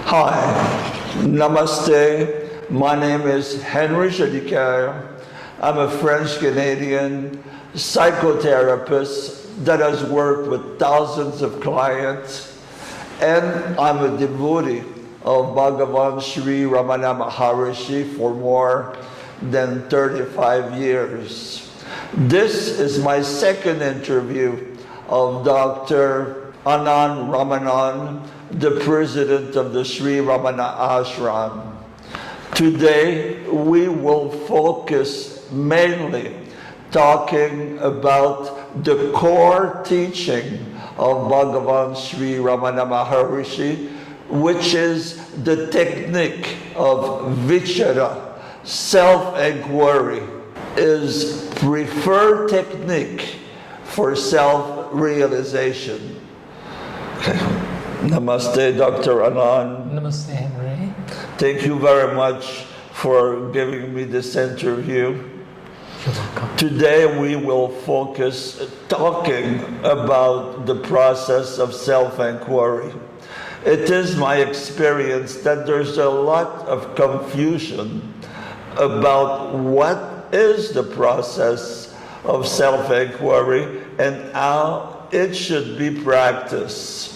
Hi, Namaste. My name is Henry Jolicoeur. I'm a French-Canadian psychotherapist that has worked with thousands of clients, and I'm a devotee of Bhagavan Sri Ramana Maharshi for more than 35 years. This is my second interview of Dr. Anand Ramanan, the president of the Sri Ramana Ashram. Today, we will focus mainly talking about the core teaching of Bhagavan Sri Ramana Maharshi, which is the technique of vichara, self-inquiry, is preferred technique for self-realization. Okay. Namaste, Dr. Anand. Namaste, Henry. Thank you very much for giving me this interview. You're welcome. Today we will focus talking about the process of self-inquiry. It is my experience that there's a lot of confusion about what is the process of self-inquiry and how it should be practiced.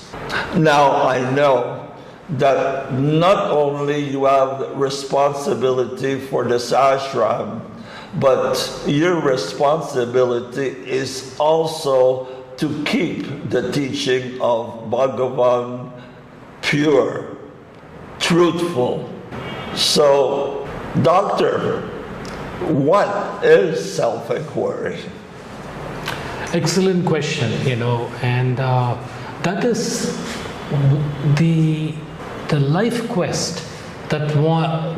Now I know that not only you have responsibility for this ashram, but your responsibility is also to keep the teaching of Bhagavan pure, truthful. So, doctor, what is self-inquiry? Excellent question, and that is the life quest that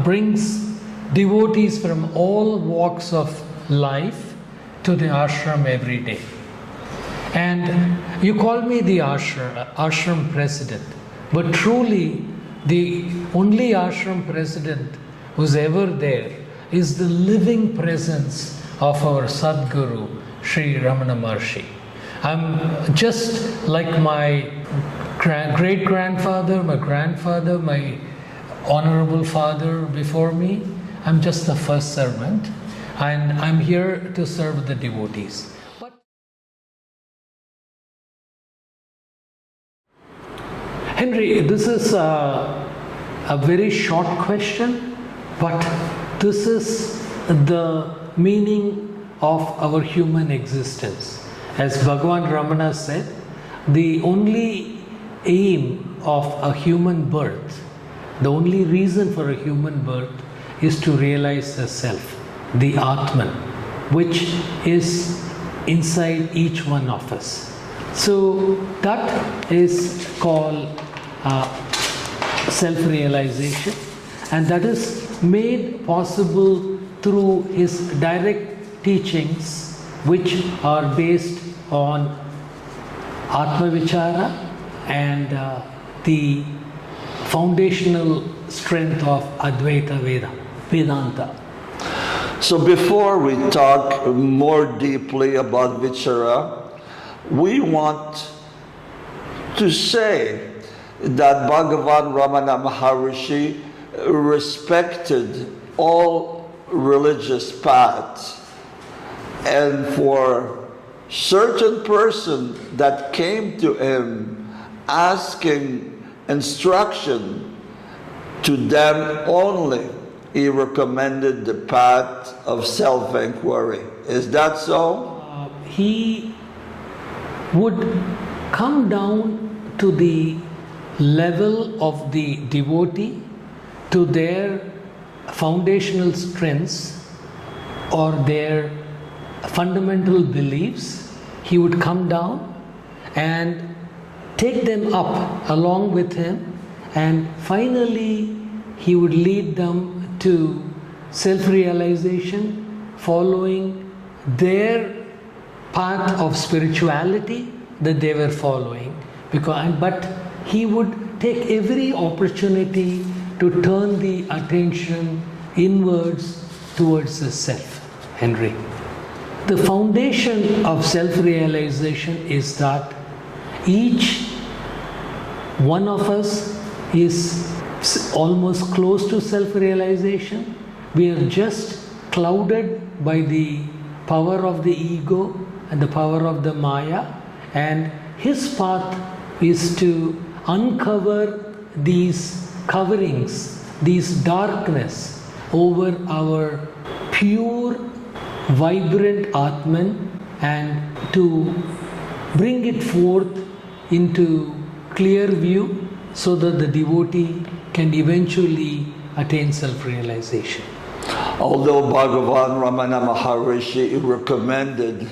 brings devotees from all walks of life to the ashram every day. And you call me the ashram president, but truly the only ashram president who's ever there is the living presence of our Sadguru, Sri Ramana Maharshi. I'm just like my great-grandfather, my grandfather, my honorable father before me. I'm just the first servant, and I'm here to serve the devotees. Henry, this is a very short question, but this is the meaning of our human existence. As Bhagavan Ramana said, the only aim of a human birth, the only reason for a human birth is to realize the self, the Atman, which is inside each one of us. So that is called self-realization, and that is made possible through his direct teachings, which are based on Atma Vichara and the foundational strength of Advaita Vedanta. So before we talk more deeply about Vichara, we want to say that Bhagavan Ramana Maharshi respected all religious paths, and for certain person that came to him asking instruction, to them only he recommended the path of self-inquiry. Is that so? He would come down to the level of the devotee, to their foundational strengths or their fundamental beliefs. He would come down and take them up along with him, and finally he would lead them to self-realization, following their path of spirituality that they were following. But he would take every opportunity to turn the attention inwards towards the self. Henry, the foundation of self-realization is that each one of us is almost close to self-realization. We are just clouded by the power of the ego and the power of the Maya, and his path is to uncover these coverings, these darkness over our pure, vibrant Atman, and to bring it forth into clear view so that the devotee can eventually attain self-realization. Although Bhagavan Ramana Maharshi recommended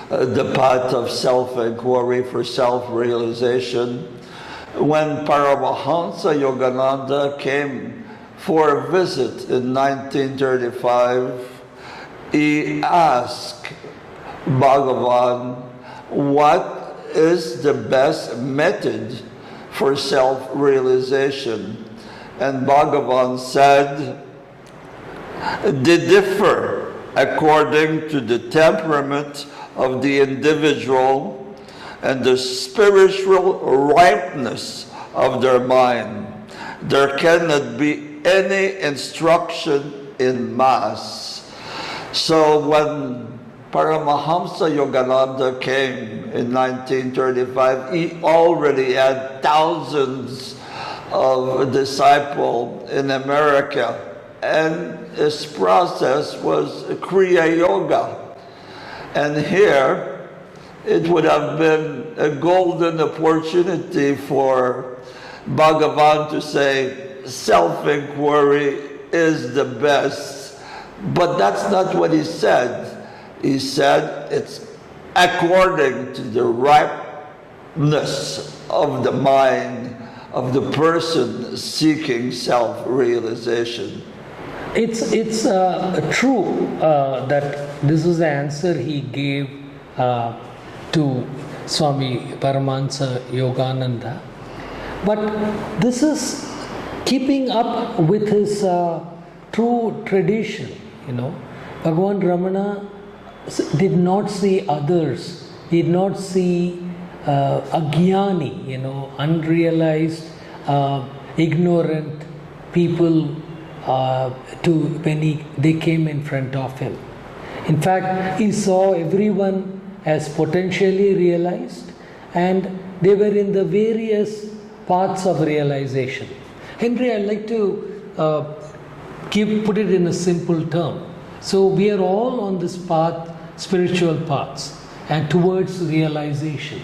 the path of self-inquiry for self-realization, when Paramahansa Yogananda came for a visit in 1935, he asked Bhagavan, what is the best method for self-realization? And Bhagavan said, they differ according to the temperament of the individual and the spiritual ripeness of their mind. There cannot be any instruction in mass. So when Paramahamsa Yogananda came in 1935, he already had thousands of disciples in America, and his process was Kriya Yoga. And here, it would have been a golden opportunity for Bhagavan to say, self-inquiry is the best. But that's not what he said. He said it's according to the ripeness of the mind of the person seeking self-realization. It's true that this is the answer he gave to Swami Paramahansa Yogananda. But this is keeping up with his true tradition, Bhagavan Ramana did not see others, did not see agyani, unrealized, ignorant people when they came in front of him. In fact, he saw everyone as potentially realized, and they were in the various paths of realization. Henry, I'd like to put it in a simple term. So we are all on this path, spiritual paths, and towards realization.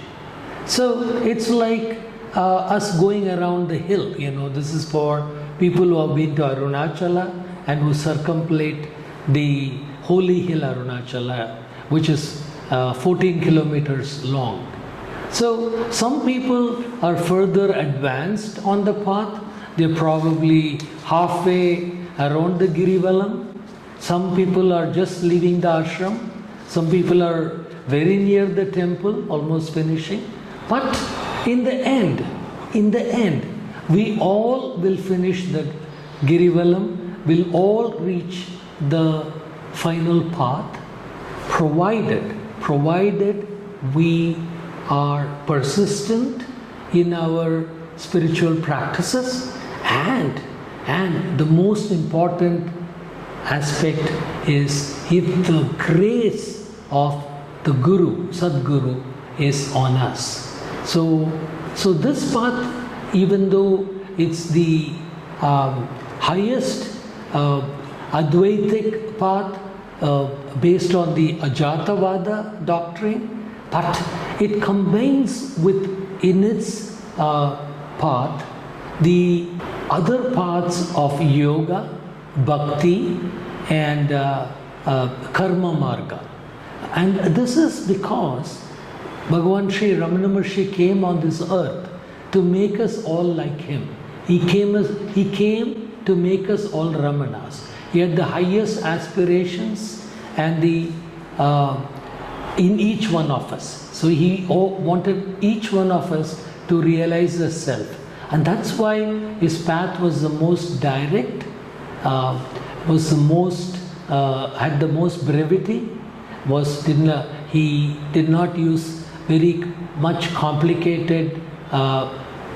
So it's like us going around the hill. This is for people who have been to Arunachala and who circumambulate the holy hill Arunachala, which is 14 kilometers long. So some people are further advanced on the path. They're probably halfway around the Girivalam. Some people are just leaving the ashram. Some people are very near the temple, almost finishing. But in the end, we all will finish the Girivalam, will all reach the final path, provided we are persistent in our spiritual practices, and the most important aspect is if the grace of the Guru, Sadguru, is on us. So this path, even though it's the highest Advaitic path based on the Ajatavada doctrine, but it combines in its path the other paths of yoga, bhakti, and karma marga. And this is because Bhagavan Sri Ramana Maharshi came on this earth to make us all like him. He came to make us all Ramanas. He had the highest aspirations and in each one of us. So he wanted each one of us to realize the self. And that's why his path was the most direct, had the most brevity, he did not use very much complicated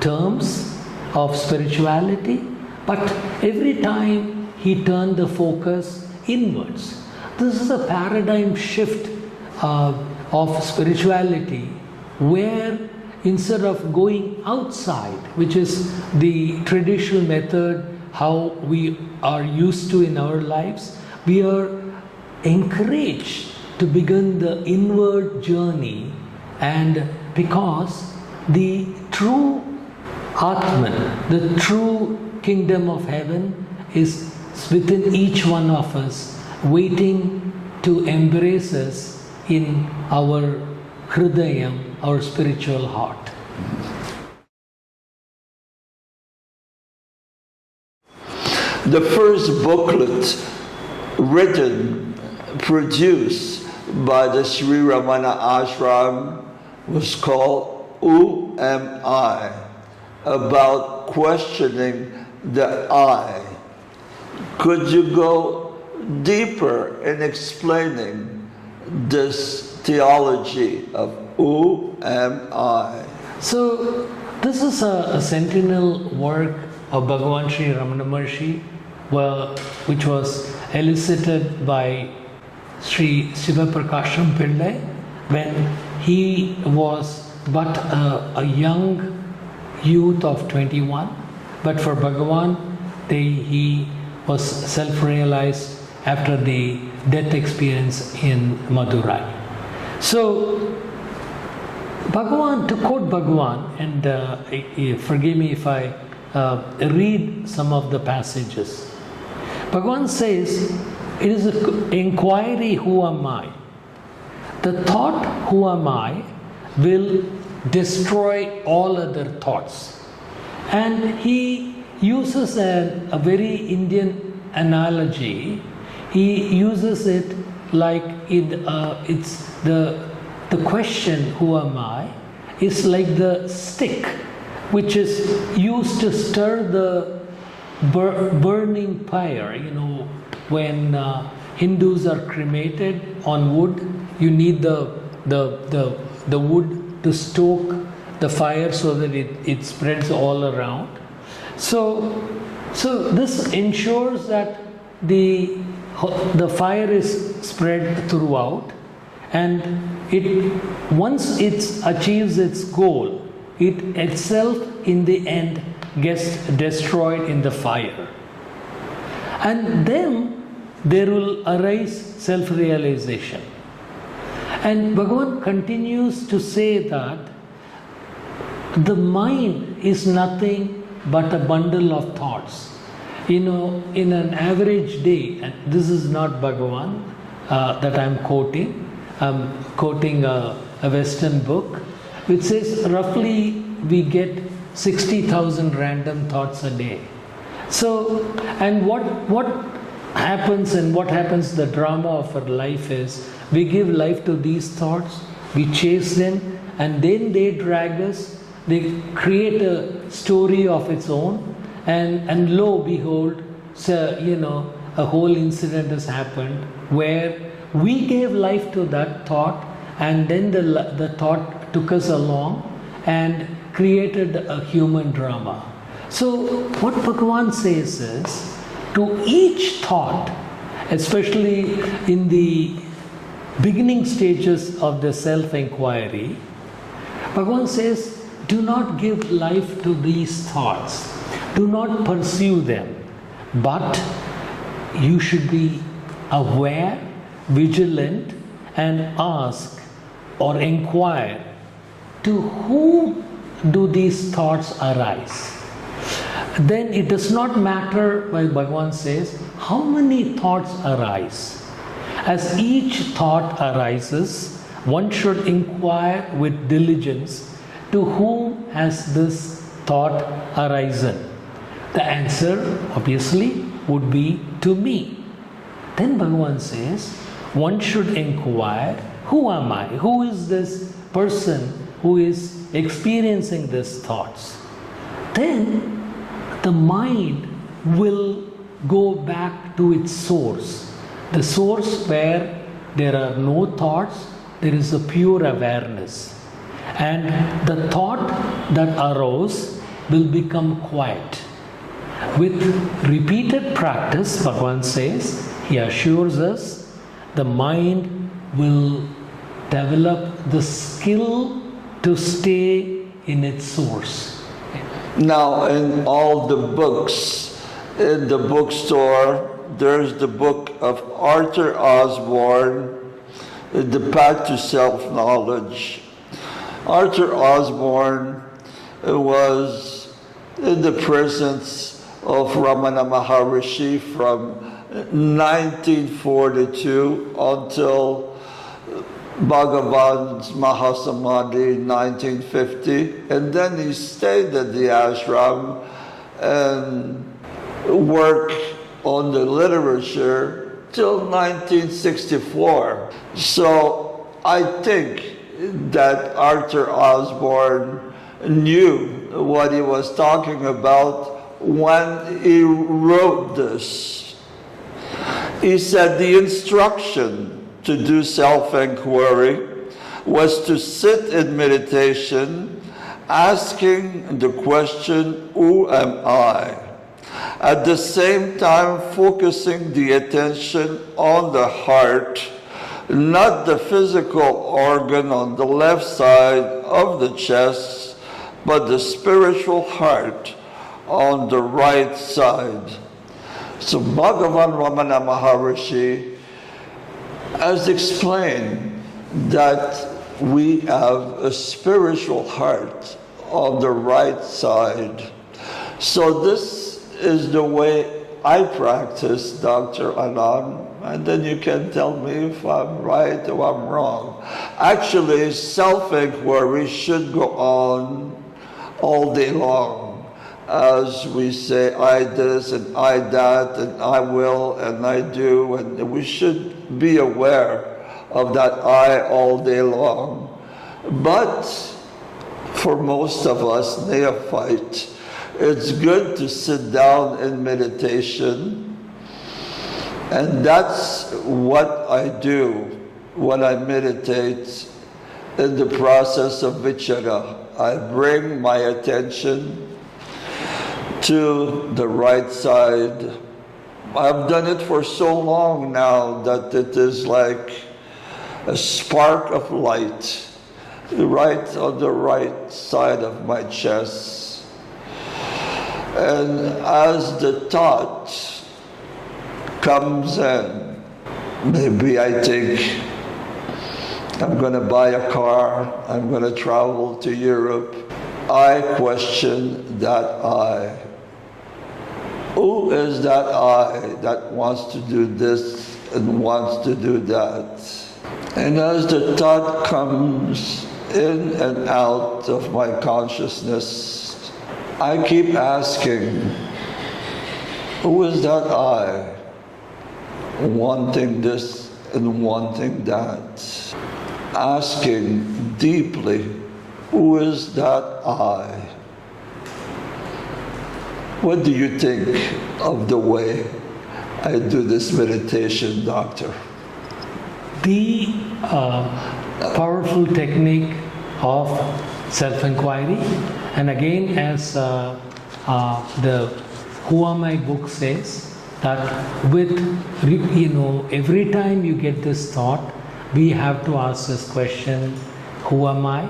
terms of spirituality, but every time he turned the focus inwards. This is a paradigm shift of spirituality, where instead of going outside, which is the traditional method how we are used to in our lives, we are encouraged to begin the inward journey. And because the true Atman, the true kingdom of heaven, is within each one of us, waiting to embrace us in our Hridayam, our spiritual heart. The first booklet written, produced by the Sri Ramana Ashram was called Who Am I? About questioning the I. Could you go deeper in explaining this theology of who am I? So, this is a sentinel work of Bhagavan Sri Ramana Maharshi, which was elicited by Sri Siva Prakasham Pillai when he was but a young youth of 21. But for Bhagavan, he was self-realized after the death experience in Madurai. So, Bhagavan, to quote Bhagavan, and forgive me if I read some of the passages. Bhagavan says, it is an inquiry, who am I? The thought, who am I, will destroy all other thoughts. And he uses a very Indian analogy. He uses it like it's the question, who am I, is like the stick which is used to stir the burning fire. You know, when Hindus are cremated on wood, you need the wood to stoke the fire so that it spreads all around. So this ensures that the fire is spread throughout, and once it achieves its goal, it itself in the end gets destroyed in the fire. And then there will arise self-realization. And Bhagavan continues to say that the mind is nothing but a bundle of thoughts. You know, in an average day, and this is not Bhagavan that I'm quoting a Western book, which says roughly we get 60,000 random thoughts a day. So, and what happens, the drama of our life is, we give life to these thoughts, we chase them, and then they drag us, they create a story of its own, and lo behold, a whole incident has happened where we gave life to that thought, and then the thought took us along and created a human drama. So what Bhagavan says is, to each thought, especially in the beginning stages of the self-inquiry, Bhagavan says, do not give life to these thoughts. Do not pursue them. But you should be aware, vigilant, and ask or inquire, to whom do these thoughts arise? Then it does not matter, while Bhagavan says, how many thoughts arise. As each thought arises, one should inquire with diligence, to whom has this thought arisen? The answer, obviously, would be to me. Then Bhagavan says, one should inquire, who am I? Who is this person who is experiencing these thoughts? Then the mind will go back to its source. The source where there are no thoughts, there is a pure awareness. And the thought that arose will become quiet. with repeated practice, Bhagavan says, he assures us, the mind will develop the skill to stay in its source. Now, in all the books, in the bookstore, there's the book of Arthur Osborne, The Path to Self-Knowledge. Arthur Osborne was in the presence of Ramana Maharshi from 1942 until Bhagavan's Mahasamadhi 1950, and then he stayed at the ashram and worked on the literature till 1964. So I think that Arthur Osborne knew what he was talking about when he wrote this. He said the instruction to do self-inquiry was to sit in meditation, asking the question, who am I? At the same time, focusing the attention on the heart, not the physical organ on the left side of the chest, but the spiritual heart on the right side. So Bhagavan Ramana Maharshi has explained that we have a spiritual heart on the right side. So this is the way I practice, Dr. Anand, and then you can tell me if I'm right or I'm wrong. Actually, self-inquiry should go on all day long. As we say, I this and I that, and I will and I do, and we should be aware of that I all day long. But for most of us neophyte, it's good to sit down in meditation, and that's what I do when I meditate in the process of vichara. I bring my attention to the right side. I've done it for so long now that it is like a spark of light right on the right side of my chest. And as the thought comes in, maybe I think I'm going to buy a car, I'm going to travel to Europe, I question that I. Who is that I that wants to do this and wants to do that? And as the thought comes in and out of my consciousness, I keep asking, who is that I wanting this and wanting that? Asking deeply, who is that I? What do you think of the way I do this meditation, Doctor? The powerful technique of self-inquiry, and again, as the Who Am I book says, that with, every time you get this thought, we have to ask this question, who am I?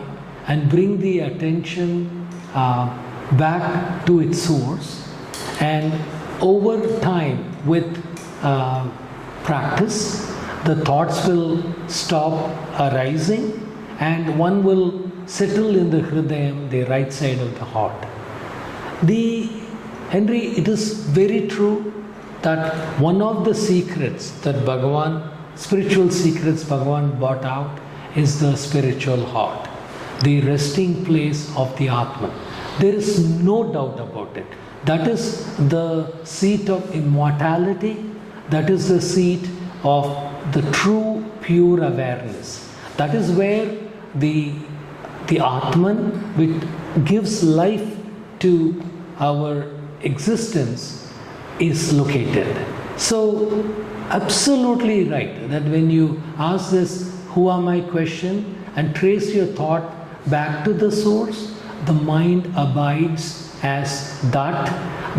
And bring the attention back to its source, and over time with practice the thoughts will stop arising and one will settle in the hridayam, the right side of the heart. Henry, it is very true that one of the secrets that spiritual secrets Bhagavan brought out is the spiritual heart, the resting place of the Atman. There is no doubt about it. That is the seat of immortality. That is the seat of the true pure awareness. That is where the Atman, which gives life to our existence, is located. So, absolutely right that when you ask this who am I question and trace your thought back to the source, the mind abides as that,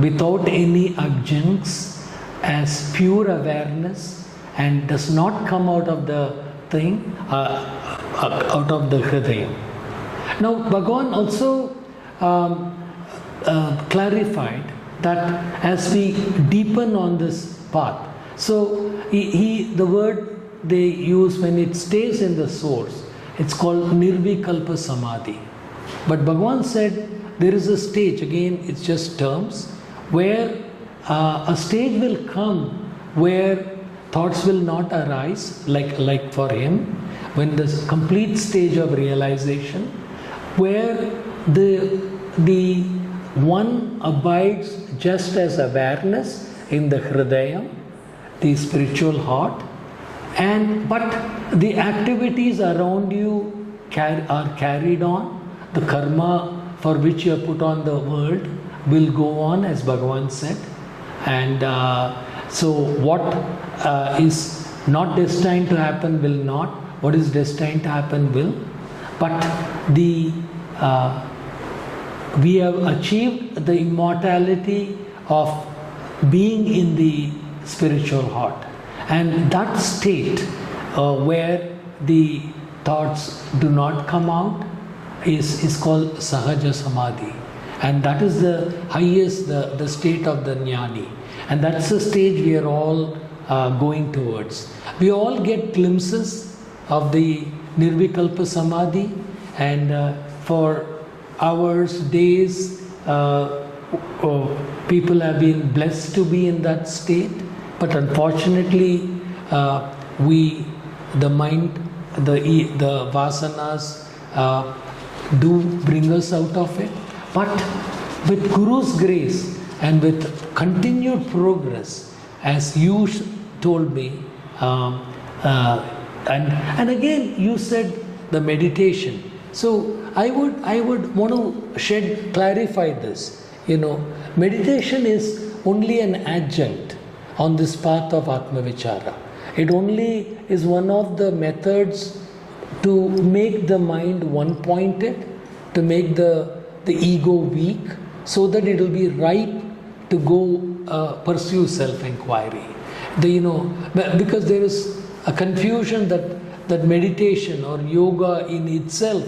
without any adjuncts, as pure awareness, and does not come out of the thing, out of the Hridayam. Now, Bhagavan also clarified that as we deepen on this path, so the word they use when it stays in the source, it's called Nirvikalpa Samadhi. But Bhagavan said there is a stage, again it's just terms, where a stage will come where thoughts will not arise, like for him, when this complete stage of realization, where the one abides just as awareness in the Hridayam, the spiritual heart, but the activities around you are carried on. The karma for which you are put on the world will go on, as Bhagavan said. And so what is not destined to happen will not. What is destined to happen will. But we have achieved the immortality of being in the spiritual heart. And that state where the thoughts do not come out is called Sahaja Samadhi. And that is the highest, the state of the Jnani. And that's the stage we are all going towards. We all get glimpses of the Nirvikalpa Samadhi, and for hours, days, people have been blessed to be in that state. But unfortunately, the mind, the vasanas do bring us out of it. But with Guru's grace and with continued progress, as you told me, and again you said the meditation. So I would want to clarify this. Meditation is only an adjunct on this path of Atma Vichara. It only is one of the methods to make the mind one-pointed, to make the ego weak, so that it will be ripe to go pursue self-inquiry. Because there is a confusion that meditation or yoga in itself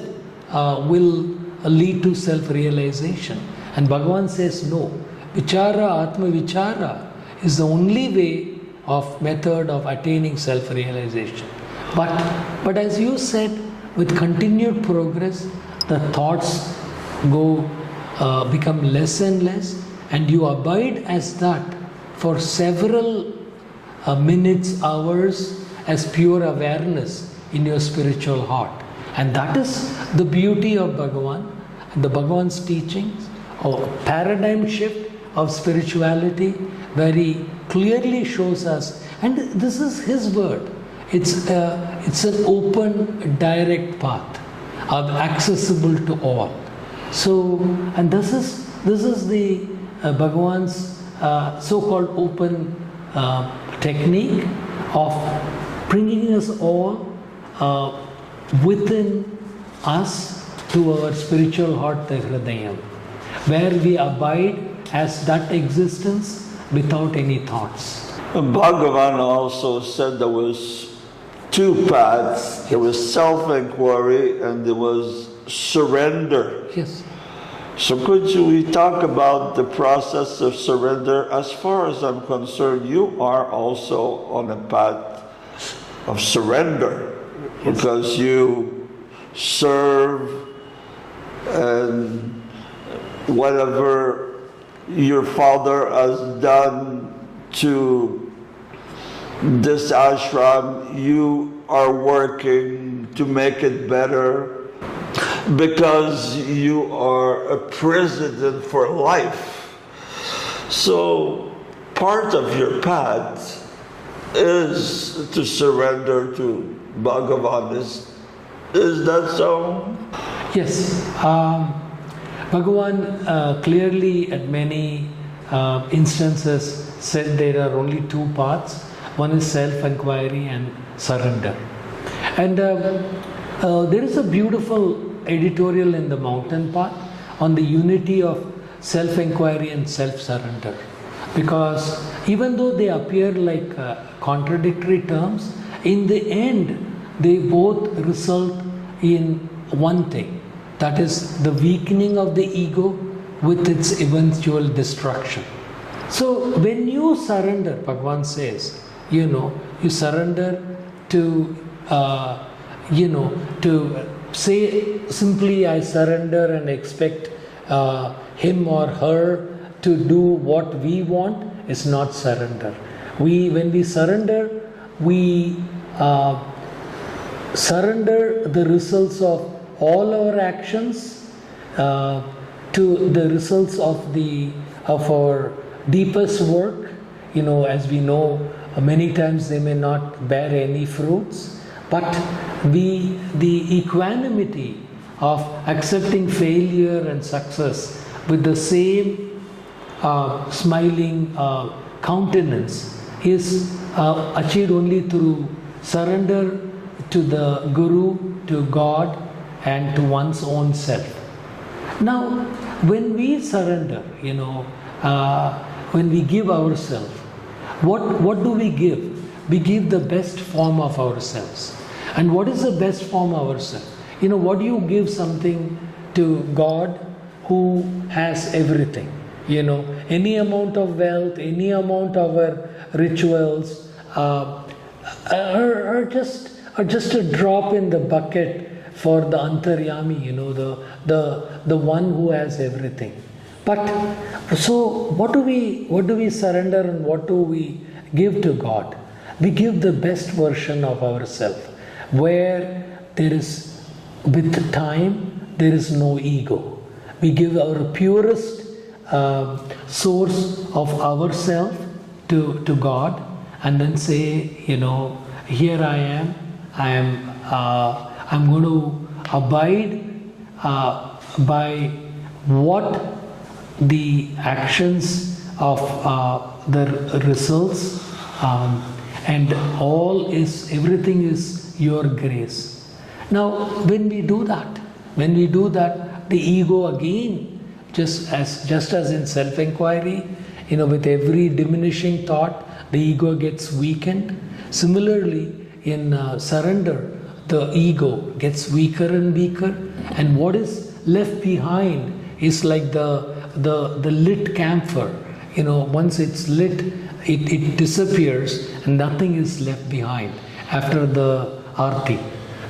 will lead to self-realization. And Bhagavan says no. Vichara, Atma Vichara is the only way of method of attaining self-realization. But as you said, with continued progress, the thoughts become less and less, and you abide as that for several minutes, hours, as pure awareness in your spiritual heart. And that is the beauty of Bhagavan, and the Bhagavan's teachings, or paradigm shift of spirituality, where he clearly shows us, and this is his word, it's an open, direct path, accessible to all. So, and this is the Bhagavan's so-called open technique of bringing us all within us to our spiritual heart, the Hridayam, where we abide as that existence without any thoughts. Bhagavan also said there was two paths. There was self-inquiry and there was surrender. Yes. So could we talk about the process of surrender? As far as I'm concerned, you are also on a path of surrender, yes, because you serve, and whatever your father has done to this ashram, you are working to make it better, because you are a president for life. So part of your path is to surrender to Bhagavan. Is that so? Yes. Bhagavan clearly at many instances said there are only two paths. One is self-inquiry and surrender. And there is a beautiful editorial in the Mountain Path on the unity of self-inquiry and self-surrender. Because even though they appear like contradictory terms, in the end, they both result in one thing. That is the weakening of the ego with its eventual destruction. So when you surrender, Bhagavan says, you surrender to, to say simply I surrender and expect him or her to do what we want is not surrender. When we surrender, we surrender the results of all our actions to the results of our deepest work. As we know, many times they may not bear any fruits, but the equanimity of accepting failure and success with the same smiling countenance is achieved only through surrender to the Guru, to God, and to one's own self. Now, when we surrender, when we give ourselves, what do we give? We give the best form of ourselves. And what is the best form of ourselves? What do you give something to God who has everything? Any amount of wealth, any amount of our rituals are just a drop in the bucket for the Antaryami, the one who has everything. But so what do we surrender and what do we give to God? We give the best version of ourselves, where there is, with time, there is no ego. We give our purest source of ourself to God, and then say, here I am. I'm going to abide by what the actions of the results, and everything is your grace. Now, when we do that, the ego again, just as in self-inquiry, with every diminishing thought, the ego gets weakened. Similarly, in surrender, the ego gets weaker and weaker, and what is left behind is like the lit camphor. Once it's lit, it disappears and nothing is left behind after the arti.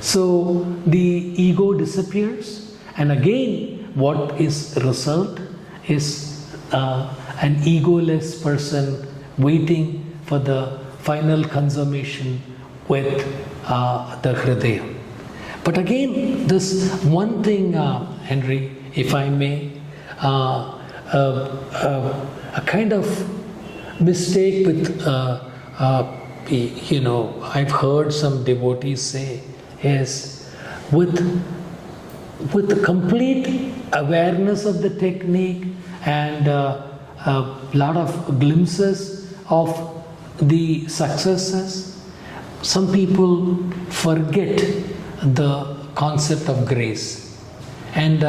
So the ego disappears, and again what is result is an egoless person waiting for the final consummation with the Hridaya. But again, this one thing, Henry, if I may, a kind of mistake with, I've heard some devotees say is with the complete awareness of the technique and a lot of glimpses of the successes, some people forget the concept of grace. And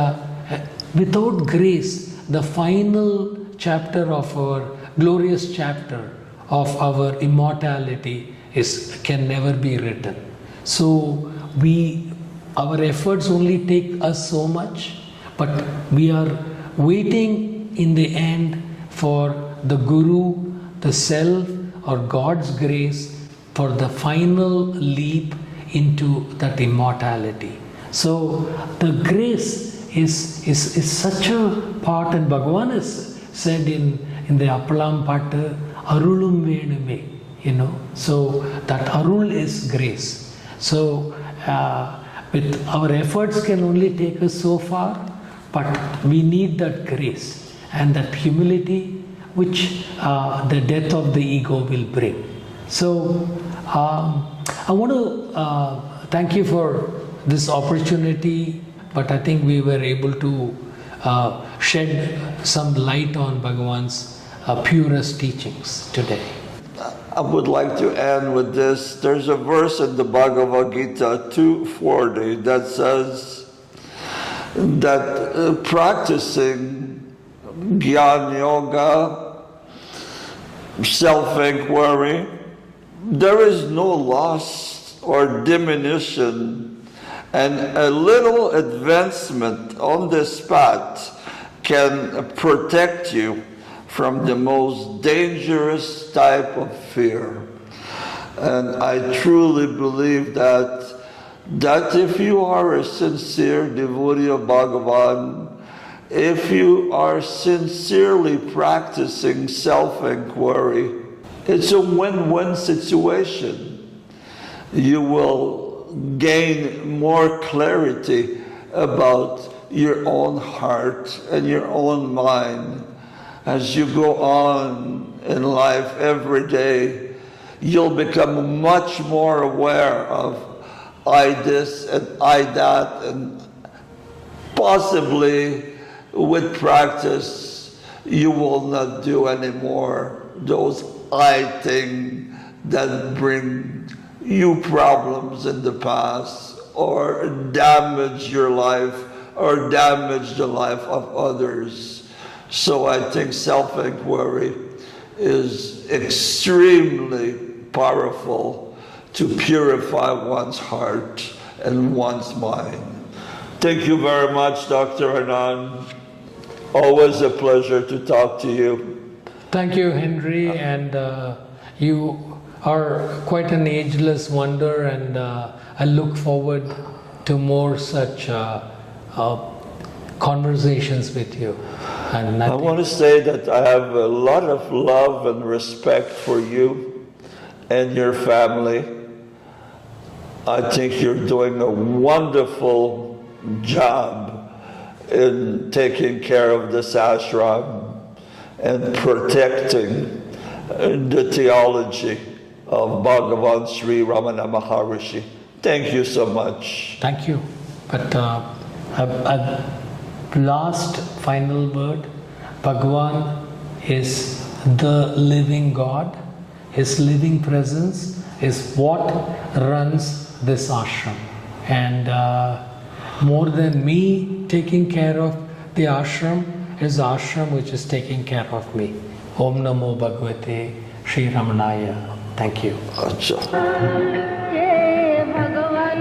without grace, the final chapter of our glorious chapter of our immortality can never be written. So our efforts only take us so much, but we are waiting in the end for the Guru, the Self, or God's grace for the final leap into that immortality. So the grace is such a part, and Bhagavan has said in the Appalam Pattu, Arulum Venume, so that Arul is grace. So with our efforts can only take us so far, but we need that grace and that humility which the death of the ego will bring. So I want to thank you for this opportunity, but I think we were able to shed some light on Bhagavan's purest teachings today. I would like to end with this. There's a verse in the Bhagavad Gita 2:40 that says that practicing Gyan Yoga, self-inquiry, there is no loss or diminution, and a little advancement on this path can protect you from the most dangerous type of fear. And I truly believe that if you are a sincere devotee of Bhagavan, if you are sincerely practicing self-inquiry, it's a win-win situation. You will gain more clarity about your own heart and your own mind. As you go on in life every day, you'll become much more aware of I this and I that, and possibly with practice you will not do anymore those I things that bring you problems in the past or damage your life or damage the life of others. So I think self-inquiry is extremely powerful to purify one's heart and one's mind. Thank you very much, Dr. Anand. Always a pleasure to talk to you. Thank you, Henry, and you are quite an ageless wonder, and I look forward to more such conversations with you. And I want to say that I have a lot of love and respect for you and your family. I think you're doing a wonderful job in taking care of this ashram and protecting the theology of Bhagavan Sri Ramana Maharshi. Thank you so much. Thank you. But a last final word, Bhagavan is the living God. His living presence is what runs this ashram. And more than me taking care of the ashram, is the ashram which is taking care of me. Om Namo Bhagavate Sri Ramanaya. Thank you. Acha. Bhagavan